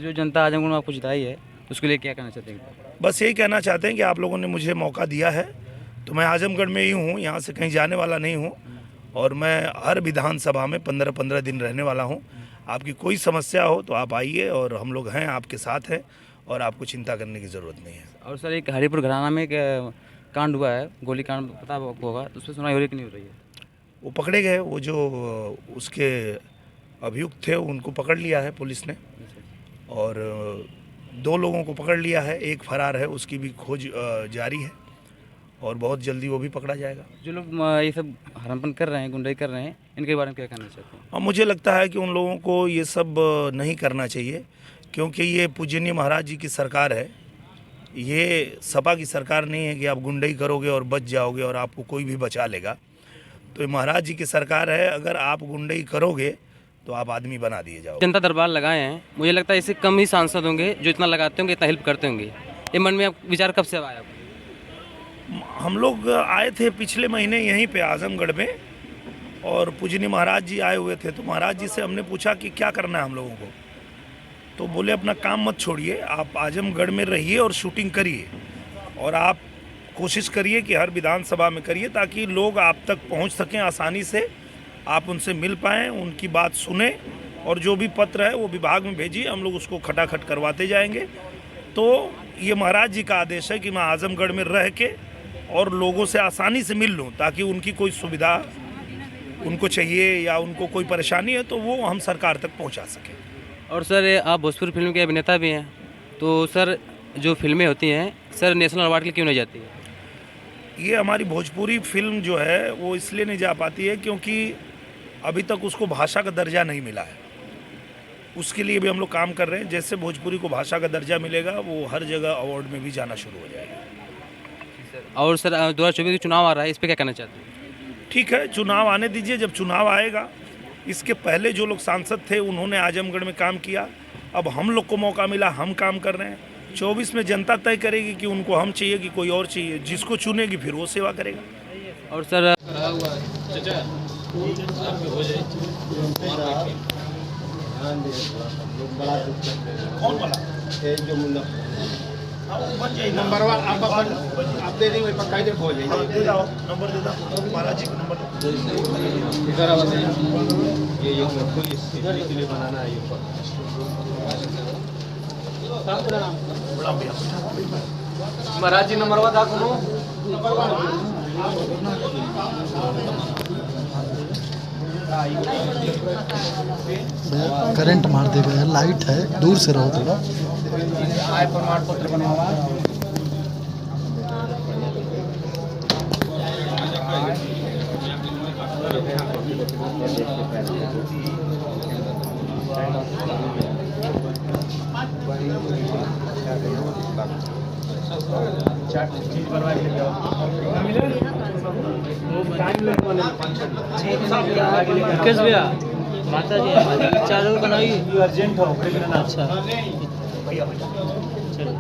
जो जनता आजमगढ़ में आपको जिताई है उसके लिए क्या कहना चाहते हैं? बस यही कहना चाहते हैं कि आप लोगों ने मुझे मौका दिया है, तो मैं आजमगढ़ में ही हूँ, यहाँ से कहीं जाने वाला नहीं हूँ और मैं हर विधानसभा में 15-15 दिन रहने वाला हूँ। आपकी कोई समस्या हो तो आप आइए और हम लोग हैं, आपके साथ हैं और आपको चिंता करने की ज़रूरत नहीं है। और सर एक हरिपुर घराना में एक कांड हुआ है, गोली कांड, पता आपको होगा, तो उस पर सुनवाई हो रही कि नहीं हो रही है? वो पकड़े गए, वो जो उसके अभियुक्त थे उनको पकड़ लिया है पुलिस ने और 2 लोगों को पकड़ लिया है, एक फरार है, उसकी भी खोज जारी है और बहुत जल्दी वो भी पकड़ा जाएगा। जो लोग ये सब हरामपन कर रहे हैं, गुंडाई कर रहे हैं, इनके बारे में क्या कहना चाहते हैं? और मुझे लगता है कि उन लोगों को ये सब नहीं करना चाहिए, क्योंकि ये पूजनीय महाराज जी की सरकार है। ये सपा की सरकार नहीं है कि आप गुंडाई करोगे और बच जाओगे और आपको कोई भी बचा लेगा। तो ये महाराज जी की सरकार है, अगर आप गुंडाई करोगे तो आप आदमी बना दिए जाओगे। जनता दरबार लगाए हैं, मुझे लगता है इससे कम ही सांसद होंगे जो इतना लगाते होंगे, इतना हेल्प करते होंगे। ये मन में विचार कब से आया आपको? हम लोग आए थे पिछले महीने यहीं पे आजमगढ़ में और पूजनीय महाराज जी आए हुए थे, तो महाराज जी से हमने पूछा कि क्या करना है हम लोगों को, तो बोले अपना काम मत छोड़िए, आप आजमगढ़ में रहिए और शूटिंग करिए और आप कोशिश करिए कि हर विधानसभा में करिए ताकि लोग आप तक पहुंच सकें आसानी से, आप उनसे मिल पाएँ, उनकी बात सुने और जो भी पत्र है वो विभाग में भेजिए, हम लोग उसको खटाखट करवाते जाएंगे। तो ये महाराज जी का आदेश है कि मैं आजमगढ़ में रह के और लोगों से आसानी से मिल लूँ ताकि उनकी कोई सुविधा उनको चाहिए या उनको कोई परेशानी है तो वो हम सरकार तक पहुंचा सकें। और सर आप भोजपुरी फिल्म के अभिनेता भी हैं, तो सर जो फिल्में होती हैं सर नेशनल अवार्ड के लिए क्यों नहीं जाती है? ये हमारी भोजपुरी फिल्म जो है वो इसलिए नहीं जा पाती है क्योंकि अभी तक उसको भाषा का दर्जा नहीं मिला है। उसके लिए भी हम लोग काम कर रहे हैं, जैसे भोजपुरी को भाषा का दर्जा मिलेगा वो हर जगह अवार्ड में भी जाना शुरू हो जाएगा। और सर 2024 के चुनाव आ रहा है, इस पर क्या कहना चाहते हैं? ठीक है, चुनाव आने दीजिए, जब चुनाव आएगा। इसके पहले जो लोग सांसद थे उन्होंने आजमगढ़ में काम किया, अब हम लोग को मौका मिला, हम काम कर रहे हैं। 24 में जनता तय करेगी कि उनको हम चाहिए कि कोई और चाहिए, जिसको चुनेगी फिर वो सेवा करेगा। और सर कौन वाला जो मुन्ना नंबर आप दे देंगे, पक्का इधर हो जाएगा। दे दो नंबर, दे दो महाराज जी का नंबर। इधर ये पुलिस के लिए बनाना है, ये महाराज जी नंबर वा दाखवू करंट मार देगा, लाइट है, दूर से रहो थोड़ा। आय प्रमाण पत्र बनवावा। किस भैया माता जी चारों बनाई अर्जेंट हो। अच्छा चलो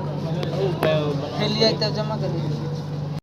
जमा कर